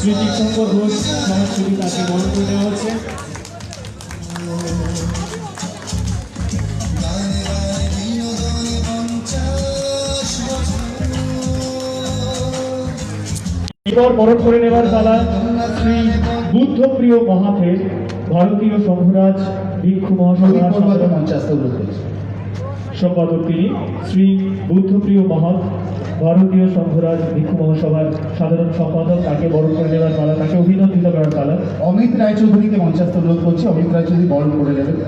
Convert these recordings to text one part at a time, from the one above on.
শ্রী শঙ্কর ঘোষ সমাজসেবী তাকে বরণ করে নেওয়া হচ্ছে। এবার বরণ করে নেওয়ার পালা শ্রী বুদ্ধপ্রিয় মহাথের ভারতীয় সংঘরাজ ভিক্ষু মহাসভার সম্পাদক তিনি শ্রী বুদ্ধপ্রিয় মহাথ ভারতীয় সংঘরাজ ভিক্ষু মহাসভার সাধারণ সম্পাদক, তাকে বরণ করে নেওয়ার পালা, তাকে অভিনন্দিত করার পালা। অমিত রায়চৌধুরীকে মঞ্চস্থ অনুরোধ করছি, অমিত রায়চৌধুরী বরণ করে নেবেন।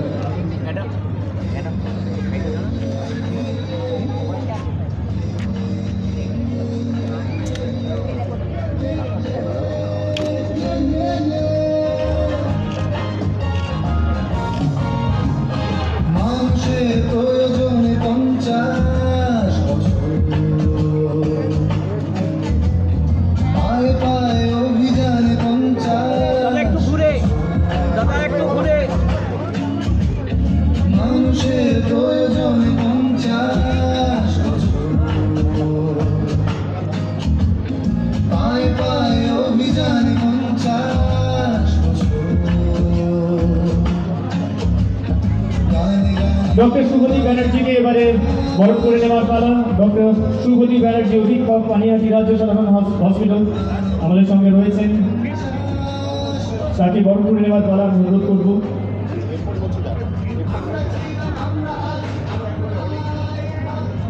ডক্টর সুগতি ব্যানার্জিকে এবারে বরণ করে নেওয়ার পালা। ডক্টর সুগতি ব্যানার্জি অধীক্ষক পানিহাটি রাজ্য সাধারণ হসপিটাল আমাদের সঙ্গে রয়েছেন, তাকে বরণ করে নেওয়ার পালা আমি অনুরোধ করব।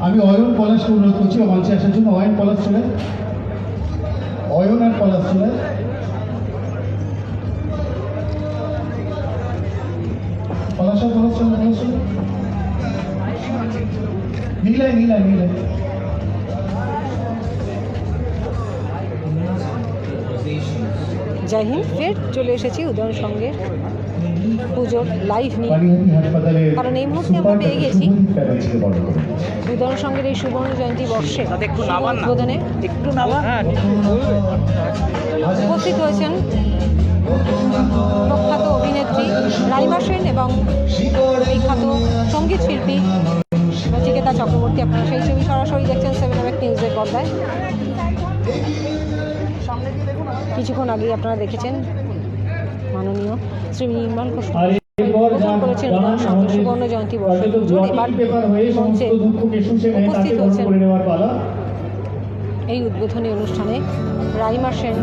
আমি অয়ন পলাশকে অনুরোধ করছি মঞ্চে আসার জন্য। অয়ন পলাশ চলে, অয়ন আর পলাশ চলে। পলাশ আর পলাশ চলে, পলাশ চলে। নীলায় নীলায় নীলায় জয় হিন্দ। ফের চলে এসেছি উদয়ন সঙ্গে পুজোর লাইভ নিয়ে, কারণ এই মুহূর্তে আমরা পেয়ে গেছি উদয়ন সঙ্গের এই সুবর্ণ জয়ন্তী বর্ষে উদ্বোধনে উপস্থিত হয়েছেন প্রখ্যাত অভিনেত্রী রাইমা সেন এবং বিখ্যাত সঙ্গীত শিল্পী নচিকেতা চক্রবর্তী। আপনারা সেই ছবি সরাসরি দেখছেন 7 নিউজের পর্দায়। কিছুক্ষণ আগেই আপনারা দেখেছেন মাননীয় শ্রী নির্মল ঘোষ করেছেন সুবর্ণ জয়ন্তী বর্ষের পুজোর। এবার মঞ্চে উপস্থিত হয়েছেন এই উদ্বোধনী অনুষ্ঠানে রাইমা সেন,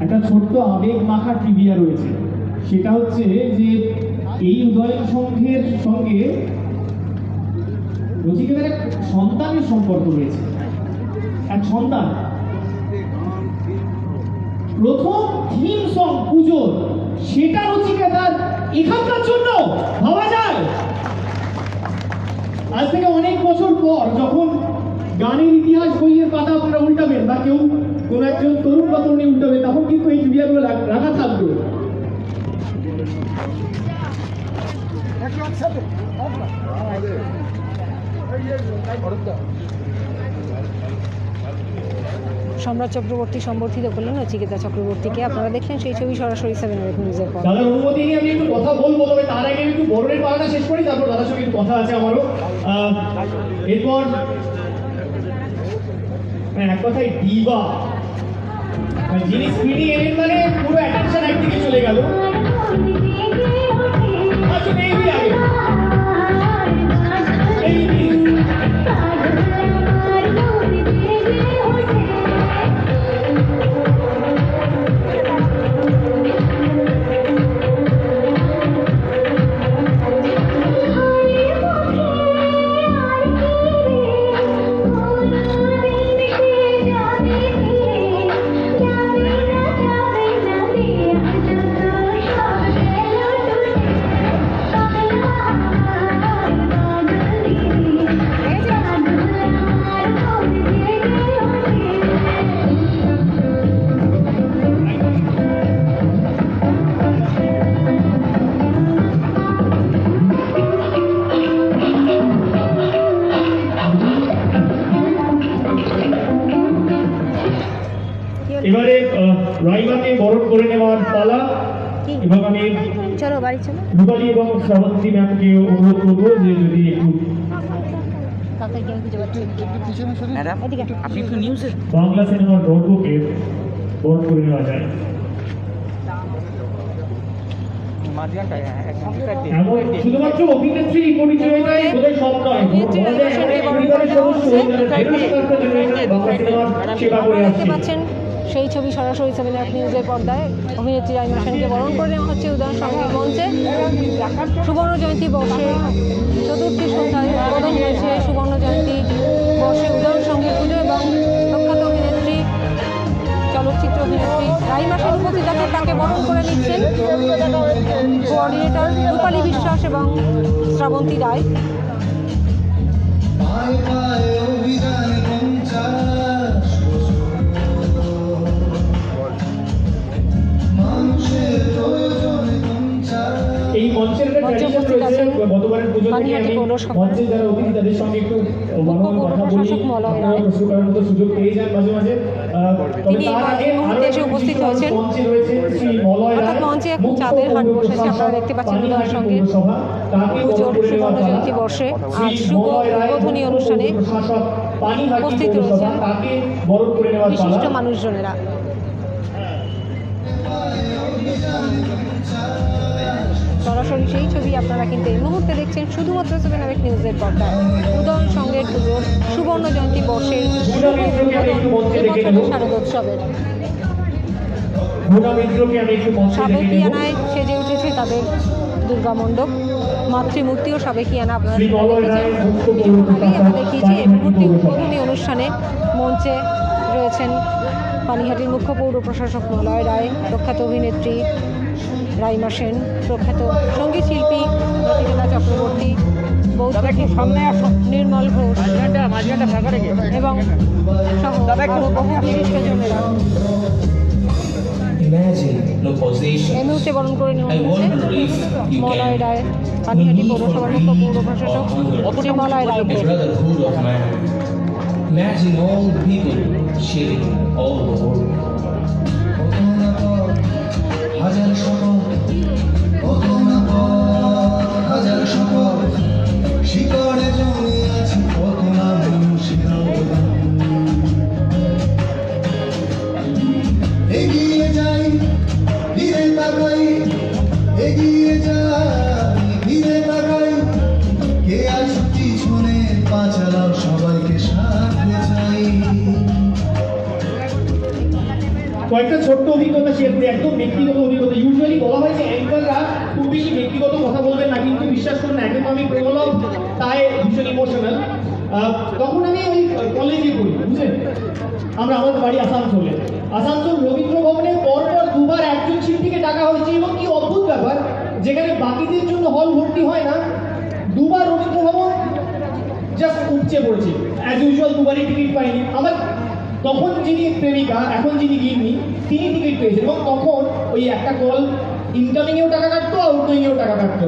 একটা ছোট্ট আবেগ মাখা ট্রিভিয়া রয়েছে। সেটা হচ্ছে যে এই উদয়ন সংঘের সঙ্গে নচিকেতার এক সন্তানের সম্পর্ক রয়েছে। এক সন্তান প্রথম থিম সং পুজোর, সেটা নচিকেতার এখানকার জন্য ভাবা যায়। আজ থেকে অনেক বছর পর যখন গানের ইতিহাস বইয়ের পাতা আপনারা উল্টাবেন বা কেউ কোন একজন তরুণ বা তরুণী উল্টাবে, তখন কিন্তু এই ট্রিভিয়াগুলো রাখা থাকবে। সম্রাট চক্রবর্তী সম্বর্ধিত করলেন নচিকেতা চক্রবর্তীকে। আপনারা দেখলেন সেই ছবি সরাসরি 7 নিউজের পর। দাদার অনুমতি নিয়ে আমি একটু কথা বলবো, তবে তার আগে একটু বরণের পালাটা শেষ করি, তারপর দাদার সঙ্গে একটু কথা আছে আমারও। এরপর এক কথায় ডিভা, যিনি স্ক্রিনে এলেন মানে পুরো অ্যাটেনশন একদিকে চলে গেল। আচ্ছা বেবি আগে এবারে রাইমাকে বরণ করে নেওয়ার পালা কি? এবং আমি চলো বাড়ি চলো। রূপালী এবং শ্রাবন্তী ম্যামকে অনুরোধ করবো যে যদি একটু কাকাকে আমি খুঁজে পাচ্ছি না। ম্যাডাম এদিকে। আপনি একটু নিউজে বাংলা সিনেমার গল্পকে বরণ করে নেওয়া যায়। মাঝখানটা একদম এমন শুধুমাত্র অভিনেত্রী পরিচয়টাই বোধহয় সব নয়, বলা যায় এখানে পরিবারের সদস্য যারা ধীরস্থিরতা জেনারেশনে বাংলা সিনেমার সেবা করে দেখতে আসছে। পাচ্ছেন সেই ছবি সরাসরি 7 নিউজের পর্দায় অভিনেত্রী রাইমা সেনকে বরণ করে নেওয়া হচ্ছে উদয়ন সঙ্গীত মঞ্চে। সুবর্ণ জয়ন্তী বর্ষে চতুর্থী সন্ধ্যায় উদ্বোধন হয়েছে সুবর্ণ জয়ন্তী বর্ষে উদয়ন সঙ্গীত পুজো এবং প্রখ্যাত অভিনেত্রী চলচ্চিত্র অভিনেত্রী রাইমা সেন উপস্থিত আছেন, তাকে বরণ করে নিচ্ছেন কোঅর্ডিনেটর রূপালী বিশ্বাস এবং শ্রাবন্তী রায়। এই মঞ্চের একটা মঞ্চে ট্র্যাডিশন উপস্থিত রয়েছে, আছেন গতবারের পুজো থেকে পানিহাটি আমি পৌরসভার মঞ্চে যারা অতিথি তাদের সঙ্গে একটু মনোময় কথা বলি, প্রশাসক মলয় রায়। আপনারা প্রশ্ন করার মতো সুযোগ পেয়ে যান মাঝে মাঝে। তবে তিনি তার আগে এই মুহূর্তে এসে উপস্থিত হয়েছেন। মঞ্চে রয়েছে শ্রী মলয় অর্থাৎ রায়, মঞ্চে এখন মুখ্য চাঁদের হাট পৌর বসেছে, আপনারা প্রশাসক, দেখতে পাচ্ছেন পানিহাটি উদয়ন সঙ্গে পৌরসভা, তাকে পুজোর বরণ করে সুবর্ণ নেওয়ার জয়ন্তী পালা। বর্ষে শ্রী আজ শুভ মলয় রায়, উদ্বোধনী মুখ্য অনুষ্ঠানে পৌর প্রশাসক, পানিহাটি উপস্থিত পৌরসভা, রয়েছেন তাকে বরণ করে নেওয়ার পালা। বিশিষ্ট মানুষজনেরা। সরাসরি সেই ছবি আপনারা কিন্তু এই মুহূর্তে দেখছেন শুধুমাত্র 7 নিউজের পর্দায়। উদয়ন সঙ্গের পুজোর সুবর্ণ জয়ন্তী বর্ষের এবছরের শারদোৎসবের ভোলা মিত্রকে আমি একটু মঞ্চে ডেকে নেব। সাবেকিয়ানায় সেজে উঠেছে তাদের দুর্গা মণ্ডপ, মাতৃমূর্তিও সাবেকিয়ানা আপনারা শ্রী মলয় রায়, মুখ্য পৌর আগেই আমরা দেখিয়েছি। এই মুহূর্তে প্রশাসক, উদ্বোধনী অনুষ্ঠানে মঞ্চে রয়েছেন পানিহাটির মুখ্য পৌর প্রশাসক মলয় রায়, প্রখ্যাত অভিনেত্রী রাইমা সেন, প্রখ্যাত সঙ্গীত শিল্পী রতিকা চক্রবর্তী, বৌদ্ধ নির্মল ঘোষ মাঝখানটা ফাঁকা রেখে এবং সহ আরও বহু বিশিষ্টজনেরা Imagine no এই possessions. মুহূর্তে বরণ করে নেওয়া I হয়েছে wonder if you Malay can Roy, Panihati need for পৌরসভার মুখ্য পৌর greed প্রশাসক or hunger, Shri Malay the রায়কে। brotherhood of man. Imagine all the people sharing all the world. হাজার শপথ, কত না পথ, হাজার শপথ, শিকড়ে জমে আছে কত না মানুষের অবদান। এগিয়ে যাই, ফিরে তাকাই, এগিয়ে যাই, ফিরে তাকাই, কে আজ পিছনে পা চালাও, সবাইকে সাথে চাই। কয়েকটা ছোট্ট অভিজ্ঞতা শেয়ার করি, একদম ব্যক্তিগত অভিজ্ঞতা। ইউজুয়ালি বলা হয় যে অ্যাঙ্কাররা খুব বেশি ব্যক্তিগত কথা বলবেন না, কিন্তু বিশ্বাস করুন একদম আমি প্রবলভ তাই ভীষণ ইমোশনাল। তখন আমি ওই কলেজে পড়ি, বুঝলেন, আমরা আমাদের বাড়ি আসানসোলে। আসানসোল রবীন্দ্র ভবনে পরপর দুবার একজন শিল্পীকে ডাকা হয়েছে এবং কি অদ্ভুত ব্যাপার, যেখানে বাকিদের জন্য হল ভর্তি হয় না, দুবার রবীন্দ্র ভবন জাস্ট উপচে পড়েছে। অ্যাজ ইউজুয়াল দুবারই টিকিট পাইনি। আমার তখন যিনি প্রেমিকা, এখন যিনি গিন্নি, তিনি টিকিট পেয়েছেন এবং তখন ওই একটা কল ইনকামিংয়েও টাকা কাটতো, আউটগোয়িংয়েও টাকা কাটতো।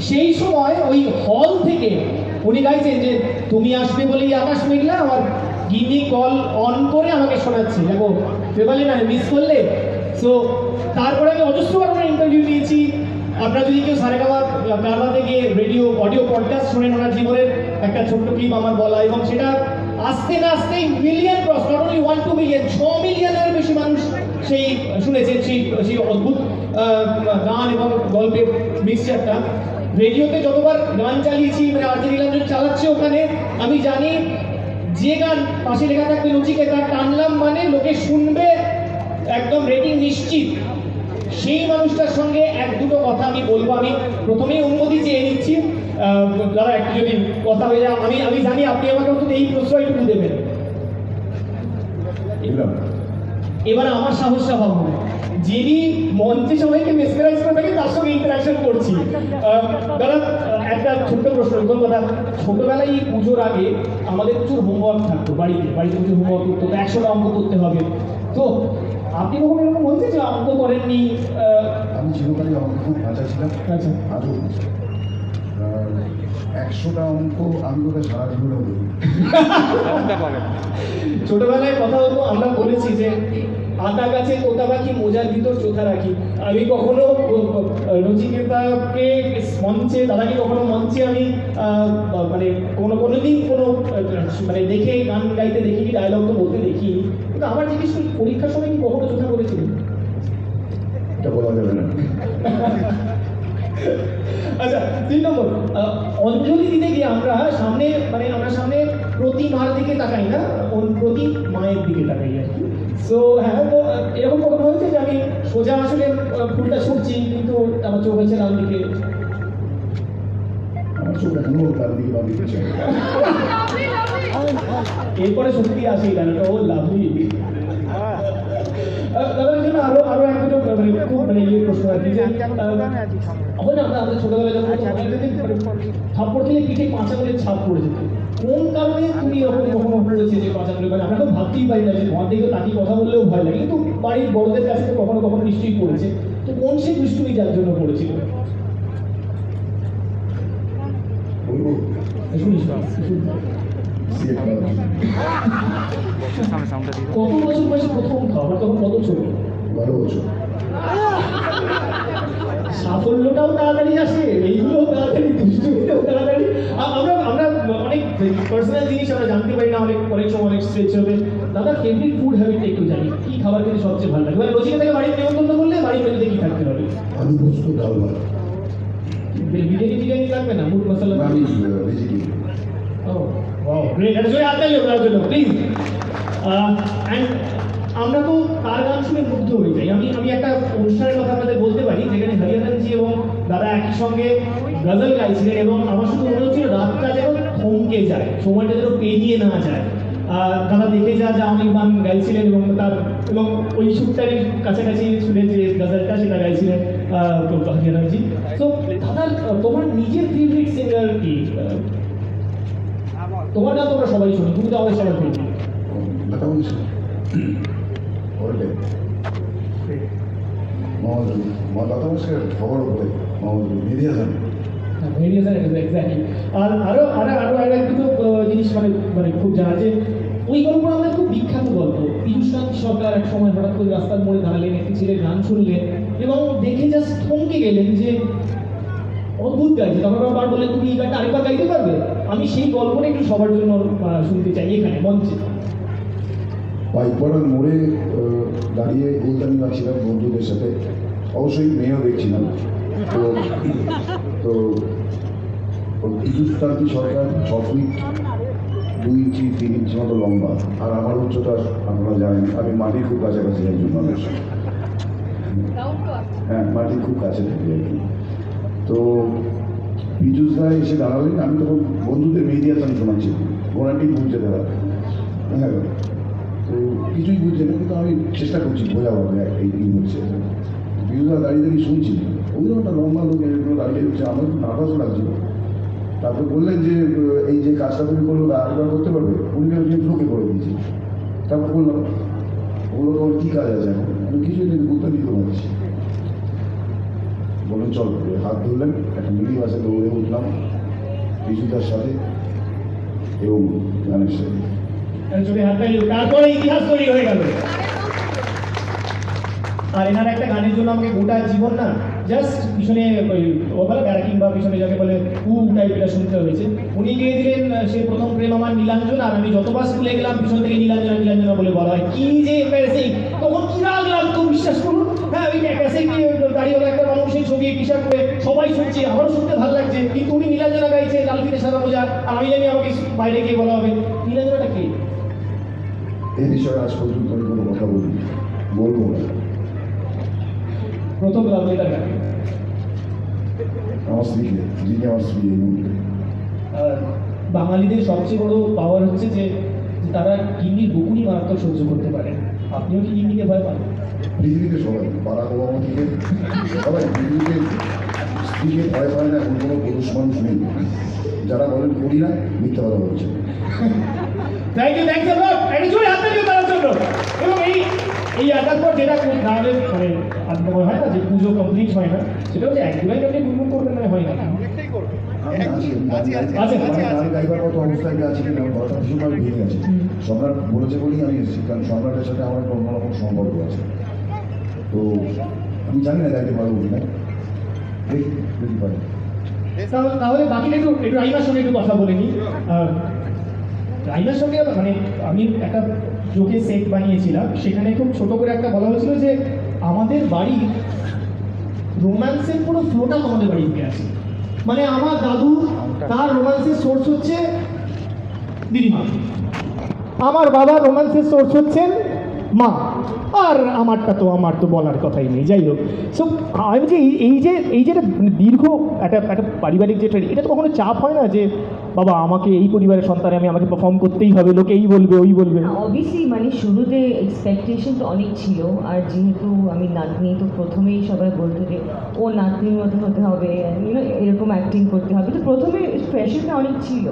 সেই সময় ওই হল থেকে উনি গাইছেন যে তুমি আসবে বলেই আকাশ মেঘলা, আমার গিন্নি কল অন করে আমাকে শোনাচ্ছে, দেখো পেপালে না মিস করলে। সো তারপরে আমি অজস্রবার ওনার ইন্টারভিউ দিয়েছি। আপনারা যদি কেউ সারেগামা কারবাতে গিয়ে রেডিও অডিও পডকাস্ট শোনেন, ওনার জীবনের একটা ছোট্ট ক্লিপ আমার বলা, এবং সেটা আস্তে না আস্তে million cross, not only 1-2 million, 6 মিলিয়নের বেশি মানুষ সেই শুনেছেন সেই অদ্ভুত গান এবং গল্পের মিক্সচারটা। রেডিওতে যতবার গান চালিয়েছি, মানে আরজে নীলাঞ্জন চালাচ্ছে ওখানে, আমি জানি যে গান পাশে লেখা থাকবে নচিকেতা, টানলাম মানে লোকে শুনবে, একদম রেটিং নিশ্চিত। সেই মানুষটার সঙ্গে এক দুটো কথা আমি বলবো। আমি প্রথমেই অনুমতি চেয়ে নিচ্ছি, দাদা একটু যদি কথা হয়ে যায়, আমি জানি আপনি আমাকে অন্তত এই প্রশ্রয়টুকু দেবেন। এবার আমার সাহসটা ভাবুন, যিনি মঞ্চে সবাইকে মেসমেরাইজ করে থাকে তার সঙ্গে ইন্টারাকশন করছি। দাদা একটা ছোট্ট প্রশ্ন, প্রথম কথা, ছোটবেলায় এই পুজোর আগে আমাদের প্রচুর হোমওয়ার্ক থাকতো, বাড়িতে প্রচুর হোমওয়ার্ক করতে হতো, 100টা অঙ্ক করতে হবে। তো আপনি কখনো এরকম বলছেন যে অঙ্ক করেননি? আমি চিরকালই অঙ্ক খুব ভালো ছিলাম, আচ্ছা, আদৌ 100টা অঙ্ক আমি ওদের সারা জীবনে বলি। ছোটবেলায় কথা হতো, আমরা বলেছি যে আতা গাছে তোতা পাখি মোজার ভিতর চোখা রাখি। আমি কখনো নচিকেতাকে মঞ্চে, দাদাকে কখনো মঞ্চে আমি মানে কোনোদিন কোনো মানে দেখে গান গাইতে দেখিনি, ডায়লগ তো বলতে দেখিনি। কিন্তু আমার জিজ্ঞেস করি, পরীক্ষার সময় কি কখনো চোখা করেছিলেন? এটা বলা যাবে না। আচ্ছা, 3 নম্বর, অঞ্জলি দিতে গিয়ে আমরা সামনে প্রতি মার দিকে তাকাই না, প্রতি মায়ের দিকে তাকাই আর কি। সো হ্যাঁ, তো এরকম কখনো হয়েছে যে আমি সোজা আসলে ফুলটা ছুটছি কিন্তু আমার চোখ হয়েছে ডান দিকে? আমার চোখ এখনো তার দিকে বা দিকে চাই। এরপরে সত্যি আসে এই গানটা, ও লাভলি। দাদার জন্য আরো এক দুটো মানে খুব মানে প্রশ্ন আর কি, যে আমরা ছোটবেলায় যখন থাপ্পড় খেলে পিঠে 5 আঙুলের ছাপ পড়ে যেত। কোন কারণে তুমি এরকম কখনো পড়েছে যে 5 আঙুলের? মানে আমরা তো ভাবতেই পারি না, যে ঘর দিকে তাকিয়ে কথা বললেও ভয় লাগে, কিন্তু বাড়ির বড়দের কাছে তো কখনো কখনো নিশ্চয়ই পড়েছে। তো কোন সে দুষ্টুমি যার জন্য পড়েছিল? বলবো শুনিস কত বছর বয়সে প্রথম খাবার, তখন কত ছোট? 12 বছর। সাফল্যটাও তাড়াতাড়ি আসে, এইগুলো তাড়াতাড়ি, দুষ্টুমিটাও তাড়াতাড়ি। আমরা অনেক পার্সোনাল জিনিস আমরা জানতে পারি না, অনেক সময় অনেক স্ট্রেচ হবে। দাদা ফেভারিট ফুড হ্যাবিটটা একটু জানি, কি খাবার খেতে সবচেয়ে ভালো লাগে? মানে রসিকা থেকে বাড়িতে নিমন্ত্রণ করলে বাড়ির মেনুতে কি থাকতে হবে? আলু পোস্ত, ডাল ভাত। বিরিয়ানি লাগবে না? মুড মশলা? আমি vegetarian. Oh, wow, great. That's very happy আপনার জন্য, প্লিজ। অ্যান্ড আমরা তো তার গান শুনে মুগ্ধ হয়ে যাই। আমি একটা অনুষ্ঠানের কথা আপনাদের বলতে পারি, যেখানে হরিয়ানাজি এবং দাদা একই সঙ্গে গজল গাইছিলেন, এবং আমার শুধু মনে হচ্ছিল রাতটা যেন থমকে যায়, সময়টা যেন পেরিয়ে না যায়। দাদা দেখে যা অনেক গান গাইছিলেন, এবং ওই সুরটারই কাছাকাছি শুনে যে গজলটা সেটা গাইছিলেন হরিয়ানাজি। তো দাদার তোমার নিজের ফেভারিট সিঙ্গার কি? তোমার গান তোমরা সবাই শুনি, তুমি তো আমাদের সবাই শুনি। লতা মঙ্গেশকর, ওরলে লতা মঙ্গেশকর খবর বলে মেহেদি হাসান। এক্স্যাক্টলি। আর আরো এক দুটো জিনিস মানে খুব জানা, যে ওই গল্প আমাদের খুব বিখ্যাত গল্প। পীযূষকান্তি সরকার এক সময় হঠাৎ করে রাস্তার মোড়ে দাঁড়ালেন, একটি ছেলের গান শুনলেন এবং দেখে জাস্ট থমকে গেলেন যে অদ্ভুত গাইছে। তখন আবার বললেন, তুমি এই গানটা আরেকবার গাইতে পারবে? আমি সেই গল্পটা একটু সবার জন্য শুনতে চাই এখানে মঞ্চে। পাইকপাড়ার মোড়ে দাঁড়িয়ে গুলতানি গাচ্ছিলাম বন্ধুদের সাথে, অবশ্যই মেয়েও দেখছিলাম। তো পীযূষকান্তি সরকার 6 ফিট 2 ইঞ্চি 3 ইঞ্চি মতো লম্বা, আর আমার উচ্চতা আপনারা জানেন, আমি মাটির খুব কাছাকাছি একজন মানুষ। হ্যাঁ, মাটির খুব কাছে থাকি আর কি। তো পীযূষ রায় এসে দাঁড়ালেন, আমি তখন বন্ধুদের মেহেদি হাসান শোনাচ্ছি, ওনাটি বুঝতে দেওয়া। হ্যাঁ, তো কিছুই বুঝছে না, কিন্তু আমি চেষ্টা করছি বোঝাভাবে এই কী হচ্ছে। পীযূষ রায় দাঁড়িয়ে শুনছি, ওই একটা লম্বা লোক এগুলো দাঁড়িয়ে হচ্ছে, আমার খুব নার্ভাসও লাগছিল। তারপর বললেন যে এই যে কাজটা তুমি করলো আরেকবার করতে পারবে? উনি লোকে করে দিয়েছি। তারপর বললাম, ওগুলো তোমার কী কাজ আছে এখন? আমি কিছুই নেই, বুঝতে দিতে পারছি। বললেন চল, হাত ধরলেন, একটা মিনি বাসে দৌড়ে উঠলাম পীযূষদার সাথে এবং গানের সাথে। তারপরে ইতিহাস তৈরি হয়ে গেল। আর এনার একটা গানের জন্য আমাকে গোটা জীবন না জাস্ট পিছনে ওবেলা ব্যারাকিং বা পিছনে যাকে বলে টাইপের শুনতে হয়েছে। উনি গিয়ে দিলেন সে প্রথম প্রেম আমার নীলাঞ্জন, আর আমি যতবার স্কুলে গেলাম পিছন থেকে নীলাঞ্জনা নীলাঞ্জনা বলে বলা হয়। কি যে সেই তখন কি রাগ লাগতো বিশ্বাস করুন। হ্যাঁ, ওই ক্যাসে গিয়ে দাঁড়িয়ে একটা মানুষের ছবি টি শার্ট করে সবাই শুনছে, আমারও শুনতে ভালো লাগছে, কিন্তু উনি নীলাঞ্জনা গাইছে লাল ফিতে সাদা মোজা, আর আমি জানি আমাকে বাইরে গিয়ে বলা হবে নীলাঞ্জনাটা কে? এই বিষয়ে আজ পর্যন্ত আমি কোনো কথা বলবো না। প্রথম লাভ লেটার গান আমার স্ত্রীকে, যিনি আমার স্ত্রী এই মুহূর্তে। বাঙালিদের সবচেয়ে বড় পাওয়ার হচ্ছে যে তারা গিন্নির বকুনি মারাত্মক সহ্য করতে পারে। আপনিও কি গিন্নিকে ভয় পান? পৃথিবীতে সবাই, বারাক ওবামা থেকে সবাই পৃথিবীতে স্ত্রীকে ভয় পায় না, এমন কোনো পুরুষ মানুষ নেই। যারা বলেন করি না, মিথ্যা কথা বলছে। থ্যাংক ইউ একটা জোরে হাত তালিও তার জন্য। এবং এই আটার পর যেটা গানের মানে আপনার হয় না যে পুজো কমপ্লিট হয় না, সেটা হচ্ছে এক দুলাই আপনি গুনগুন করবেন না, হয় না? গান গাইবার মতো অবস্থায় আছে কিনা, কথা ভীষণভাবে ভেঙে গেছে। সম্রাট বলেছে বলেই আমি এসেছি, কারণ সম্রাটের সাথে আমার একটা অন্যরকম সম্পর্ক আছে। তো আমি জানি না গাইতে পারবো কিনা, দেখি যদি পারি। তাহলে বাকিটা একটু একটু রাইমার সঙ্গে একটু কথা বলে নিই। রাইমার সঙ্গে মানে আমি একটা জোকে সেট বানিয়েছিলাম, সেখানে খুব ছোট করে একটা বলা হয়েছিল যে আমাদের বাড়ি রোম্যান্সের পুরো ফ্লোটা আমাদের বাড়িতে আছে। মানে আমার দাদু, তার রোম্যান্সের সোর্স হচ্ছে দিদিমা, আমার বাবার রোম্যান্সের সোর্স হচ্ছেন মা, আর আমার তো বলার কথাই নেই। যাই হোক, সো আমি যে এই যে একটা দীর্ঘ একটা পারিবারিক যেটা, এটা তো কখনো চাপ হয় না যে বাবা আমাকে এই পরিবারের সন্তানে আমাকে পারফর্ম করতেই হবে, লোকে এই বলবে ওই বলবে? অবভিয়াসলি মানে শুরুতে এক্সপেকটেশন তো অনেক ছিল, আর যেহেতু আমি নাতনি, তো প্রথমেই সবাই বলতো যে ও নাতনির মতো হতে হবে, এরকম অ্যাক্টিং করতে হবে, তো প্রথমে প্রেশারটা অনেক ছিল।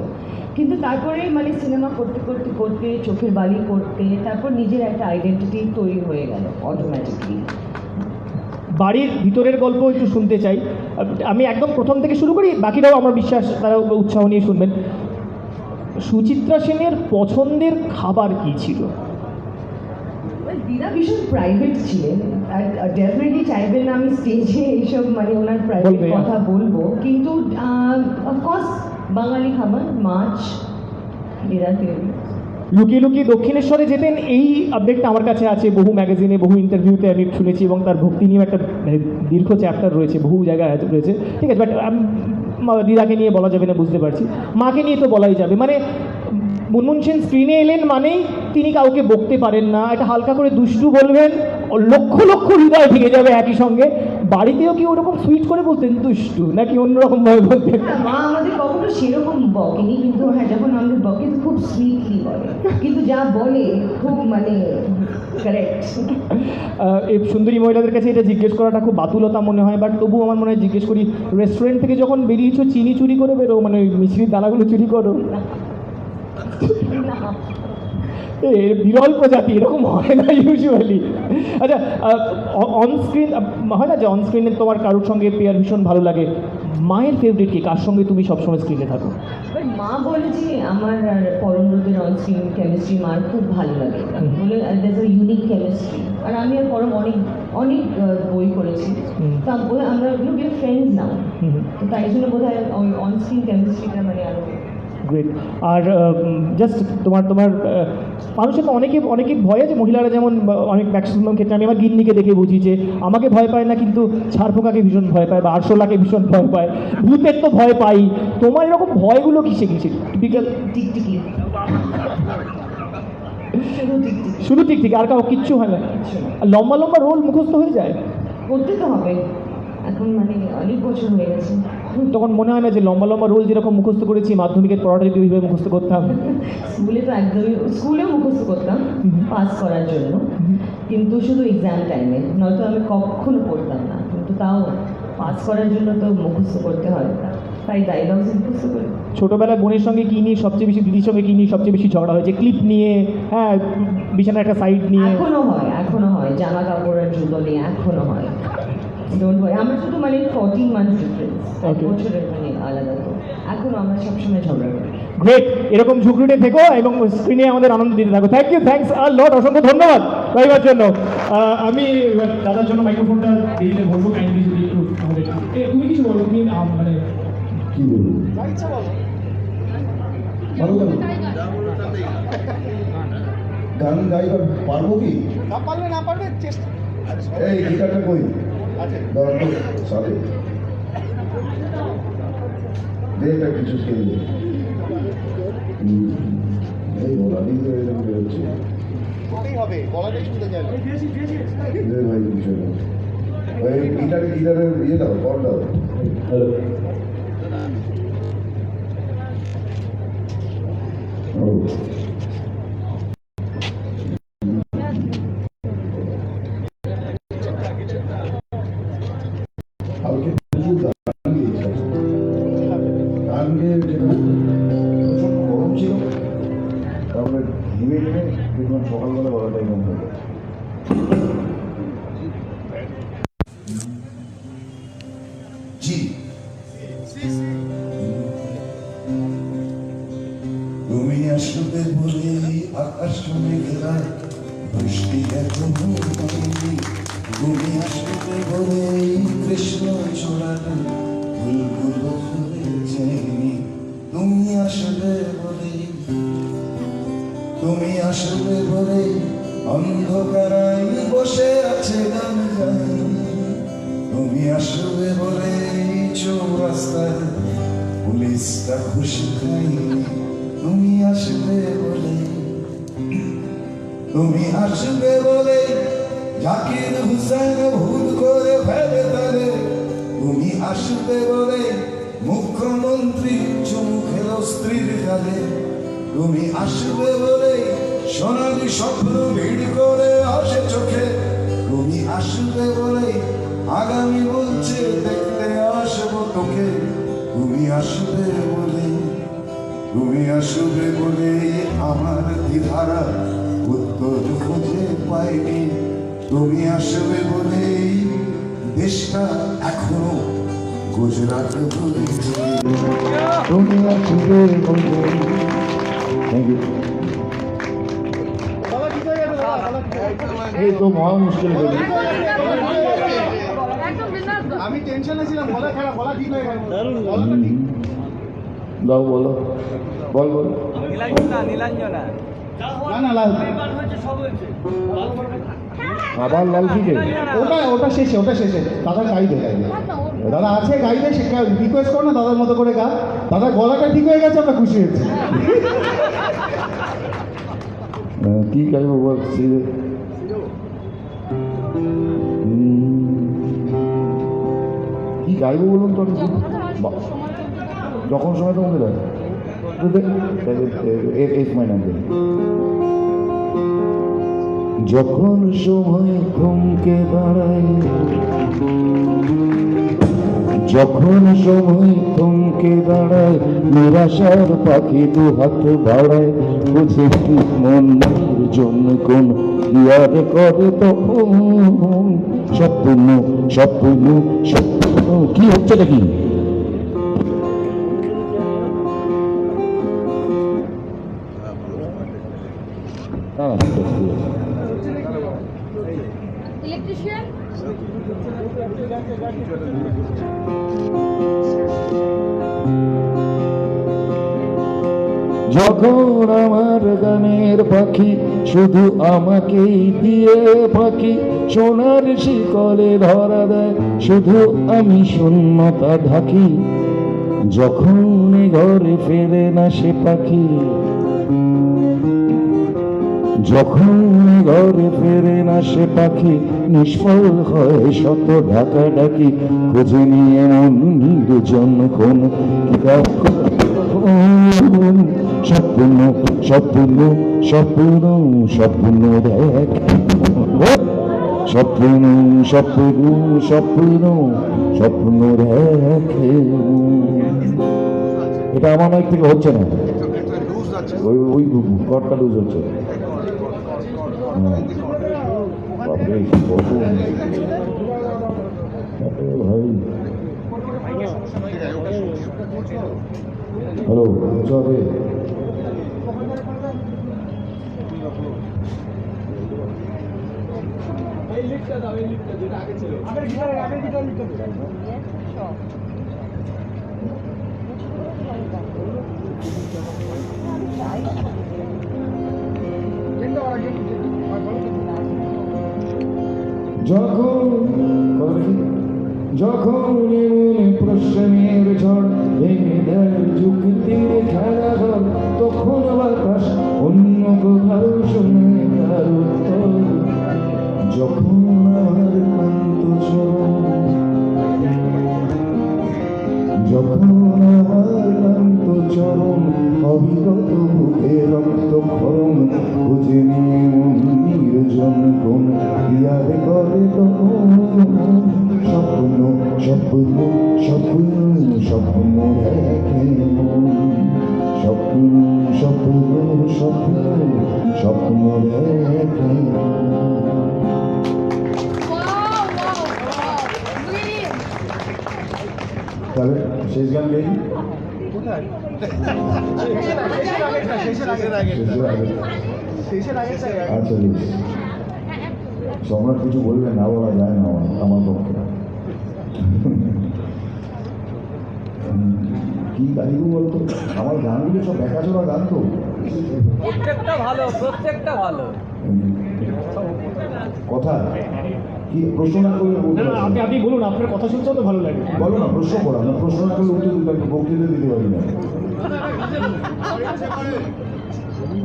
কিন্তু তারপরে মানে সিনেমা করতে করতে করতে, চোখের বালি করতে, তারপর নিজের একটা আইডেন্টিটি তৈরি হয়ে গেল অটোমেটিকলি। বাড়ির ভিতরের গল্প একটু শুনতে চাই। আমি একদম প্রথম থেকে শুরু করি, বাকিরাও আমার বিশ্বাস তারা উৎসাহ নিয়ে শুনবেন। সুচিত্রা সেনের পছন্দের খাবার কি ছিল? দিদা ভীষণ প্রাইভেট ছিলেন, আর ডেফিনেটলি চাইবেন না আমি স্টেজে এইসব মানে ওনার প্রাইভেট বলবে, কথা বলবো, কিন্তু অফকোর্স বাঙালি খাবার, মাছ, দিদা ফেভারিট। লুকিয়ে লুকিয়ে দক্ষিণেশ্বরে যেতেন, এই আপডেটটা আমার কাছে আছে, বহু ম্যাগাজিনে বহু ইন্টারভিউতে আমি শুনেছি, এবং তার ভক্তি নিয়ে একটা দীর্ঘ চ্যাপ্টার রয়েছে, বহু জায়গায় রয়েছে, ঠিক আছে। বাট দিদাকে নিয়ে বলা যাবে না, বুঝতে পারছি। মাকে নিয়ে তো বলাই যাবে। মানে মুনমুন সেন স্ক্রিনে এলেন মানেই তিনি কাউকে বকতে পারেন না, একটা হালকা করে দুষ্টু বলবেন, লক্ষ লক্ষ হৃদয় ভেঙে যাবে একই সঙ্গে। বাড়িতেও কি ওরকম সুইট করে বলতেন দুষ্টু, নাকি অন্যরকমভাবে বলতেন? মা আমাদের কখনো সেরকম বকেনি, কিন্তু হ্যাঁ যখন আমাদের বকে তো খুব সুইটলি বলে, কিন্তু যা বলে খুব মানে কারেক্ট। এই সুন্দরী মহিলাদের কাছে এটা জিজ্ঞেস করাটা খুব বাতুলতা মনে হয়, বাট তবু আমার মনে হয় জিজ্ঞেস করি, রেস্টুরেন্ট থেকে যখন বেরিয়েছো চিনি চুরি করে বেরো, মানে ওই মিষ্টির দানাগুলো চুরি করো? বিরল প্রজাতি, এরকম হয় না ইউজুয়ালি। আচ্ছা, অনস্ক্রিন হয় না যে অনস্ক্রিনে তোমার কারোর সঙ্গে পেয়ার ভীষণ ভালো লাগে, মায়ের ফেভারিট কি, কার সঙ্গে তুমি সবসময় স্ক্রিনে থাকো? বাট মা বলে যে আমার আর পরমব্রতের অনস্ক্রিন কেমিস্ট্রি মার খুব ভালো লাগে, বলে দ্যাটস আ ইউনিক কেমিস্ট্রি। আর আমি আর পরম অনেক অনেক বই করেছি, তো আমরা ফ্রেন্ডস নাও, তো তাই জন্য বোধ হয় ওই অনস্ক্রিন কেমিস্ট্রিটা মানে আরও গ্রেট। আর জাস্ট তোমার মানুষের তো অনেকে ভয় আছে, মহিলারা যেমন অনেক ম্যাক্সিমাম ক্ষেত্রে, আমি আমার গিন্নিকে দেখে বুঝি যে আমাকে ভয় পায় না, কিন্তু ছাড়পোকাকে ভীষণ ভয় পায়, বা আরশোলাকে ভীষণ ভয় পায়, ভূতের তো ভয় পাই। তোমার এরকম ভয়গুলো কিসে কিসে? টিপিক্যাল টিকটিকি, শুধু টিকটিকি, আর কাউ কিচ্ছু হয় না? আর লম্বা লম্বা রোল মুখস্থ হয়ে যায়? করতে তো হবে, এখন মানে অনেক বছর হয়ে গেছে। তখন মনে হয় না যে লম্বা লম্বা রোল যেরকম মুখস্থ করেছি, মাধ্যমিকের পড়াটা যদি ওইভাবে মুখস্থ করতাম? স্কুলে তো একদমই, স্কুলেও মুখস্থ করতাম পাস করার জন্য, কিন্তু শুধু এক্সাম টাইমে, নয়তো আমি কখনো পড়তাম না, কিন্তু তাও পাস করার জন্য তো মুখস্থ করতে হয়, তাই ডায়লগস মুখস্থ করি। ছোটোবেলায় বোনের সঙ্গে কী নিয়ে সবচেয়ে বেশি, দিদির সঙ্গে কী নিয়ে সবচেয়ে বেশি ঝগড়া হয়েছে? ক্লিপ নিয়ে, হ্যাঁ, বিছানার একটা সাইড নিয়ে? এখনো হয় জামা কাপড় আর জুতো নিয়ে, এখনো হয়। ডোন্ট ওয়ারি, আমরা শুধু মানে 14 মান্থস ডিফারেন্স, এক বছরের মানে আলাদা, তো এখনো আমরা সবসময় ঝগড়া করি। গ্রেট, এরকম ঝুঁকড়ুটে থেকো এবং স্ক্রিনে আমাদের আনন্দ দিতে থাকো। থ্যাংক ইউ, থ্যাংকস আর লট, অসংখ্য ধন্যবাদ ভাইবার জন্য। আমি দাদার জন্য মাইক্রোফোনটা দিতে বলবো, কাইন্ডলি যদি একটু আমাদের। তুমি কিছু বলো, তুমি মানে কি বলবো? ভালো গান, গান গাইবার পারবো কি? না পারবে চেষ্টা। এই গিটারটা কই? দাঁড়ান তো, সাথে দে একটা কিছু স্কেল দে। এই বলা দিন তো এরকম বেরোচ্ছে। হবে গলাটাই শুনতে যাবে। দে ভাই কিছু না। ভাই গিটারের ইয়ে দাও, কর দাও। হ্যালো। কালকে প্রচুর গান গেয়ে প্রচন্ড গরম ছিল, তারপরে ঘিমে দেখলাম সকালবেলা গলাটাই কম হয়ে যায়। জি, তুমি আসবে বলে আকাশ এখনো পাইনি তুমি আসবে বলে কৃষ্ণ চূড়াতে ফুলগুলো ফুলে যায়নি তুমি আসবে বলে তুমি আসবে বলে অন্ধকারাই বসে আছে গান গাই তুমি আসবে বলে চৌরাস্তায় পুলিশটা খুশি খাইনি তুমি আসবে বলে তুমি আসবে বলে জাকির হুসেন ভুল করে ফেলে তারে তুমি আসবে বলে মুখ্যমন্ত্রী চুমু খেল স্ত্রীর গালে তুমি আসবে বলে সোনালি স্বপ্ন ভিড় করে আসে চোখে তুমি আসবে বলে আগামী বলছে দেখতে আসবো তোকে তুমি আসবে বলে তুমি আসবে বলে আমার দ্বিধারা উত্তর খুঁজে পাইনি তুমি আসবে বলে দেশটা এখনো গুজরাট বলেছে তুমি আসবে বলে থ্যাংক ইউ এই তো মহা মুশকিল হয়ে গেল আমি টেনশনে ছিলাম, গলা খারাপ, গলা ঠিক হয়ে গেল। দাও বলো বল বল নীলাঞ্জনা না না লাল, আবার লাল ফিকে ওটা শেষে, দাদা গাইবে দাদা আছে গাইবে, সে রিকোয়েস্ট করো না দাদার মতো করে গা, দাদা গলাটা ঠিক হয়ে গেছে, আমরা খুশি হয়েছি। কি গাইবো বল সিরে কি গাইবো বলুন তো যখন সময় তোমাকে দেয় যখন সময় থমকে দাঁড়ায় যখন সময় থমকে দাঁড়ায় নিরাশার পাখি দু হাত বাড়ায় বুঝে কি মনের জন্য কোন ইয়ার করে তখন স্বপ্ন স্বপ্ন স্বপ্ন কি হচ্ছে নাকি ইলেকট্রিশিয়ান যখন আমার গানের পাখি শুধু আমাকেই দিয়ে পাখি সোনার শিকলে ধরা দেয় শুধু আমি শূন্যতা ঢাকি যখন ঘরে ফেরে না সে পাখি যখন ঘরে ফেরে না সে পাখি নিষ্ফল হয় শত ঢাকা ডাকি খুঁজে নিয়ে মন নির্জন কোন স্বপ্ন স্বপ্ন স্বপ্ন স্বপ্ন দেখ স্বপ্ন স্বপ্ন স্বপ্ন স্বপ্ন দেখে এটা আমার মাইক থেকে হচ্ছে না ওই কর্ডটা লুজ হচ্ছে বাপরে কত ভাই হ্যালো চলে যখন মনে প্রশ্নের ঝড় ভেঙে দেয় যুক্তির খেলা ঘর তখন বাতাস অন্য কোথাও শুনে তার উত্তর যখন আমার ক্লান্ত চরণ যখন আমার ক্লান্ত চরণ অবিরত বুকে রক্তক্ষরণ খুঁজে নিয়ে মন নির্জন কোন ইয়াদ করে তখন স্বপ্ন স্বপ্ন স্বপ্ন স্বপ্ন দেখে স্বপ্ন স্বপ্ন স্বপ্ন স্বপ্ন দেখে তাহলে শেষ গান গেই আচ্ছা সম্রাট কিছু বলবে না বলা যায় না আমার পক্ষে। কি গাইবো বলতো, আমার গানগুলো সব দেখাচোরা গান তো। প্রত্যেকটা ভালো, প্রত্যেকটা ভালো। কথা কি প্রশ্ন না করলে বলতে পারছি না। আপনি বলুন, আপনার কথা শুনতেও তো ভালো লাগে। বলো না, প্রশ্ন করা না, প্রশ্ন না করলে উত্তর দিতে পারি, বক্তৃতা দিতে পারি না।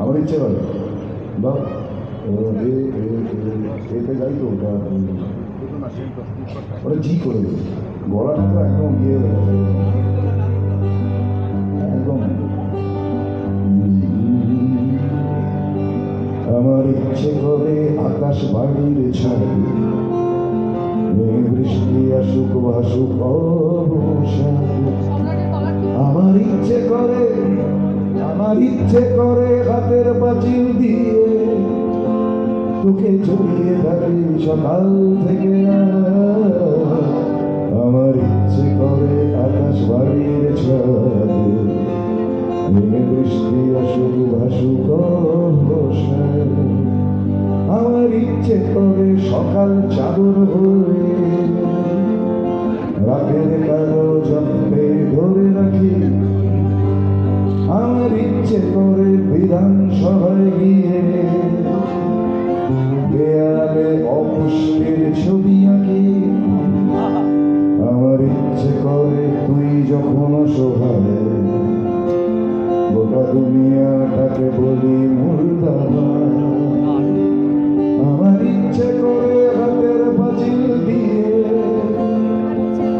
আমার ইচ্ছে করে বা এতে যাই তো ওটা জি করে দেবে, গলাটা তো একদম ইয়ে হয়ে গেছে একদম। আমার ইচ্ছে করে আকাশ বাড়ির ছাড়ে, বৃষ্টি আসুক ভাসুক অবসাদে। আমার ইচ্ছে করে হাতের পাঁচিল দিয়ে তোকে জড়িয়ে থাকি সকাল থেকে। আমার ইচ্ছে করে আকাশ বাড়ির ছাদে, বৃষ্টি আসুক ভাসুক অবসাদে। আমার ইচ্ছে করে সকাল চাদর হয়ে রাতের কালো জপে ধরে রাখি। আমার ইচ্ছে করে বিধানসভায় গিয়ে দেয়ালে অপুষ্পের ছবি আঁকি। আমার ইচ্ছে করে তুই যখন সভায় গোটা দুনিয়াটাকে বলি মুর্দাবাদ। আমার ইচ্ছে করে হাতের পাঁচিল দিয়ে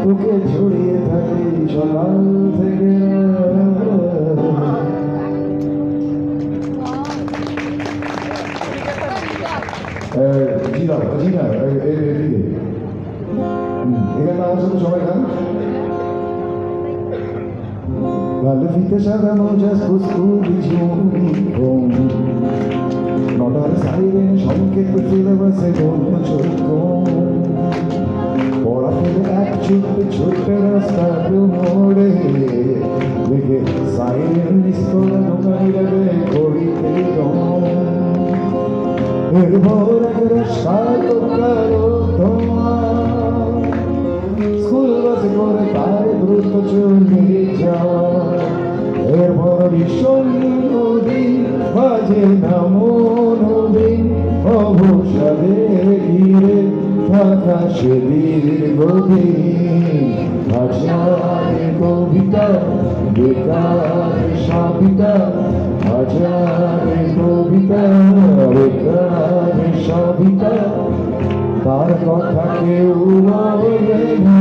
তোকে জড়িয়ে থাকি সকাল থেকে। এখানে আমার সাথে সবাই গান। লাল ফিতে সাদা মোজা স্কুল ঝুম, নটার সাইরেন সংকেত সিলেবাসে পড়া ফেলে এক ছোট্ট রাস্তা মোড়ে দেখে সাইরেন মিস করে দোকানিরা করিতে এরপর এক রাস্তায় কালো তোমার স্কুল বাসে করে তার দ্রুত চলে যাওয়া। এরপর ভীষণ নদী বাজে নামো নদী অবসাদে ঘিরে থাকা সে দীর্ঘদিন। হাজার কবিতা বেকার সাবিতা, হাজার কবিতা বেকার সাবিতা, তার কথা কেউ বলে না।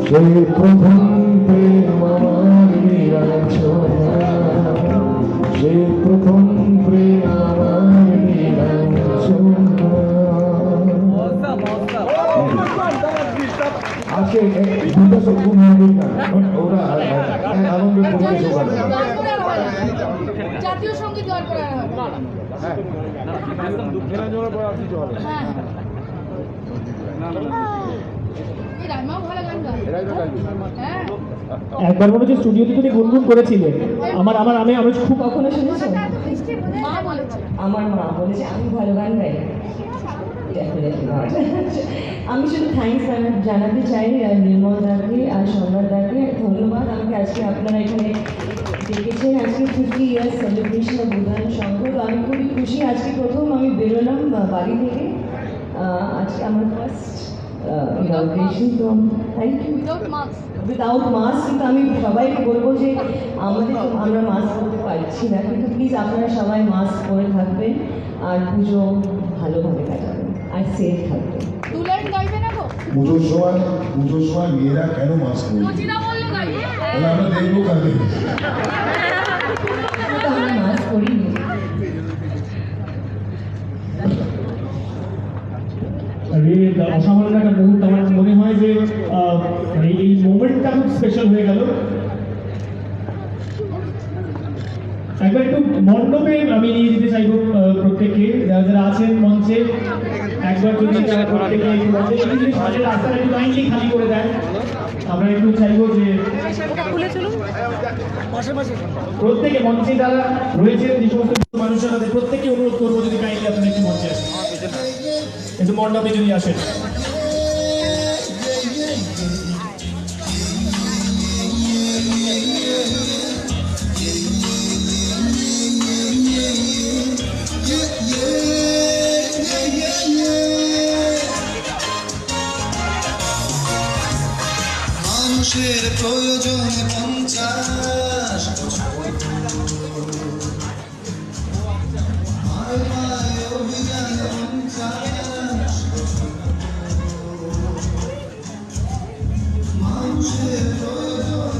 সেই প্রথম প্রেম আমার নিরাঞ্জনা, সেই প্রথম প্রেম আমার নিরাঞ্জনা। আজকে দুটো সবুজ মন্দির না, ওরা আনন্দ পরিবেশ ওখানে জাতীয় সঙ্গীত গান করা হয়। এই রাইমাও ভালো গান গায়। হ্যাঁ, একবার মনে হচ্ছে স্টুডিওতে তুমি গুনগুন করেছিলে। আমি খুব কখনো শুনেছো? মা বলেছে। আমার মা বলেছে আমি ভালো গান গাই। Definitely not. আমি শুধু থ্যাঙ্কস জানাতে চাই নির্মল দাকে আর সম্রাট দাকে। ধন্যবাদ আমাকে আজকে আপনারা এখানে ডেকেছেন। আজকে 50 ইয়ার্স সেলিব্রেশন অফ উদয়ন সংঘ। তো আমি খুবই খুশি। আজকে প্রথম আমি বেরোলাম বাড়ি থেকে। আজকে আমার ফার্স্ট ইনগ্রেশন। তো থ্যাংক ইউ। উইদাউট মাস্ক, কিন্তু আমি সবাইকে বলবো যে আমরা মাস্ক করতে পারছি না, কিন্তু প্লিজ আপনারা সবাই মাস্ক পরে থাকবেন আর পুজো ভালোভাবে কাটাবেন আর সেফ থাকবেন। দু লাইন গাইবে না গো? পুজোর সময় মেয়েরা কেন মাস্ক পরে? রচিনা বললো গাইবে। তাহলে আমরা দেখবো কাকে। আমরা মাস্ক করিনি। অসাধারণ একটা মুহূর্ত। আমার মনে হয় যে এই মোমেন্টটা খুব স্পেশাল হয়ে গেল। একবার একটু মণ্ডপে আমি নিয়ে যেতে চাইবো প্রত্যেককে, যারা আছেন মঞ্চে। একবার যদি প্রত্যেকে রাস্তাটা একটু লাইনলি খালি করে দেন, আমরা একটু চাইবো যে প্রত্যেকে মঞ্চে যারা রয়েছেন, যে সমস্ত মানুষের সাথে প্রত্যেকে অনুরোধ করবো যদি কাইন্ডলি আপনারা একটু মঞ্চে আসেন। একটু মণ্ডপে যদি আসেন। মানুষের প্রয়োজনে 50 অভিযানে 50 মানুষের প্রয়োজনে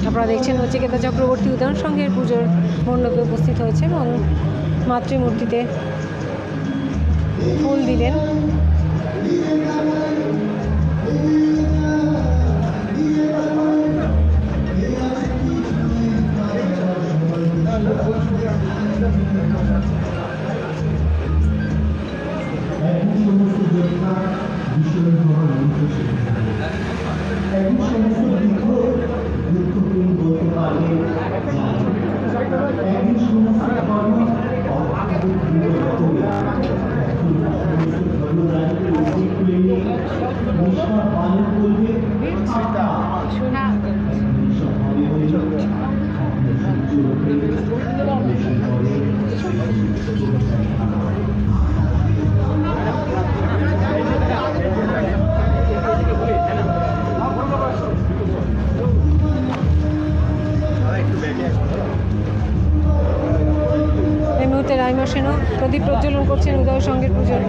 আপনারা দেখছেন নচিকেতা চক্রবর্তী উদয়ন সংঘের পুজোর মণ্ডপে উপস্থিত হয়েছে এবং মাতৃমূর্তিতে ফুল দিলেন। এই মুহূর্তে রাইমা সেনও প্রদীপ প্রজ্বলন করছেন উদয় সংঘের পুজোর।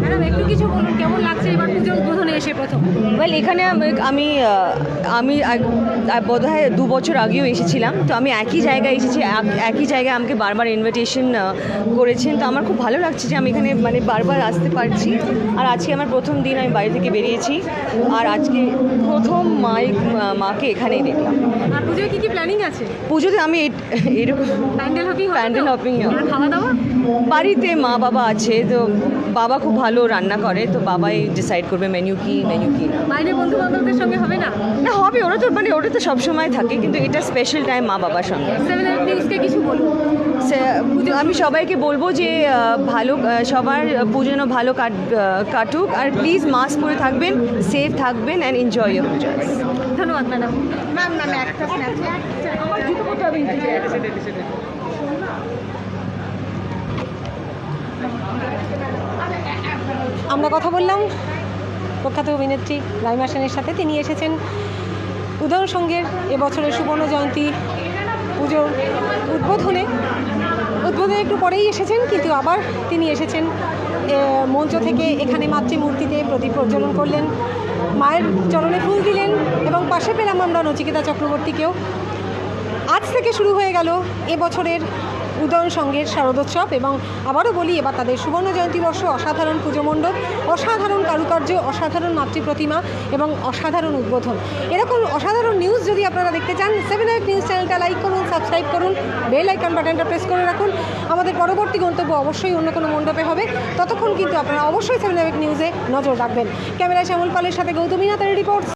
ম্যাডাম একটু কিছু বলুন, কেমন লাগছে এবার পুজো উদ্বোধনে এসে প্রথম? ওয়েল এখানে আমি বোধহয় 2 বছর আগেও এসেছিলাম, তো আমি একই জায়গায় এসেছি, একই জায়গায় আমাকে বারবার ইনভিটেশন করেছেন, তো আমার খুব ভালো লাগছে যে আমি এখানে মানে বারবার আসতে পারছি। আর আজকে আমার প্রথম দিন, আমি বাড়ি থেকে বেরিয়েছি, আর আজকে প্রথম মাকে এখানেই দেখলাম। আর পুজোয় কি কি প্ল্যানিং আছে? পুজোতে আমি এরকম প্যান্ডেল হপিং, খাওয়া দাওয়া? বাড়িতে মা বাবা আছে, তো বাবা খুব ভালো রান্না করে, তো বাবাই ডিসাইড করবে মেনু কি না। বাইরে বন্ধু বান্ধবদের সঙ্গে হবে না? না, হবে, ওরা তো সবসময় থাকে, কিন্তু এটা স্পেশাল টাইম মা বাবার সঙ্গে। 7 নিউজকে কিছু বলুন। আমি সবাইকে বলবো যে ভালো সবার পুজো যেন ভালো কাটুক, আর প্লিজ মাস্ক পরে থাকবেন, সেফ থাকবেন অ্যান্ড এনজয় ইয়োর পূজা। ধন্যবাদ ম্যাডাম। ম্যাম একটা আমরা কথা বললাম প্রখ্যাত অভিনেত্রী রাইমা সেনের সাথে। তিনি এসেছেন উদয়ন সংঘের এবছরের সুবর্ণ জয়ন্তী পুজোর উদ্বোধনে একটু পরেই এসেছেন, কিন্তু আবার তিনি এসেছেন মঞ্চ থেকে এখানে মাতৃমূর্তিতে প্রদীপ প্রজ্বলন করলেন, মায়ের চরণে ফুল দিলেন, এবং পাশে পেলাম আমরা নচিকেতা চক্রবর্তীকেও। আজ থেকে শুরু হয়ে গেল এবছরের উদয়ন সংঘের শারদোৎসব, এবং আবারও বলি এবার তাদের সুবর্ণ জয়ন্তী বর্ষ। অসাধারণ পুজো মণ্ডপ, অসাধারণ কারুকার্য, অসাধারণ মাতৃপ্রতিমা এবং অসাধারণ উদ্বোধন। এরকম অসাধারণ নিউজ যদি আপনারা দেখতে চান, 7 নিউজ চ্যানেলটা লাইক করুন, সাবস্ক্রাইব করুন, বেল আইকন বাটনটা প্রেস করে রাখুন। আমাদের পরবর্তী গন্তব্য অবশ্যই অন্য কোনো মণ্ডপে হবে, ততক্ষণ কিন্তু আপনারা অবশ্যই 7 নিউজে নজর রাখবেন। ক্যামেরায় শ্যামল পালের সাথে গৌতমী নাথের রিপোর্ট।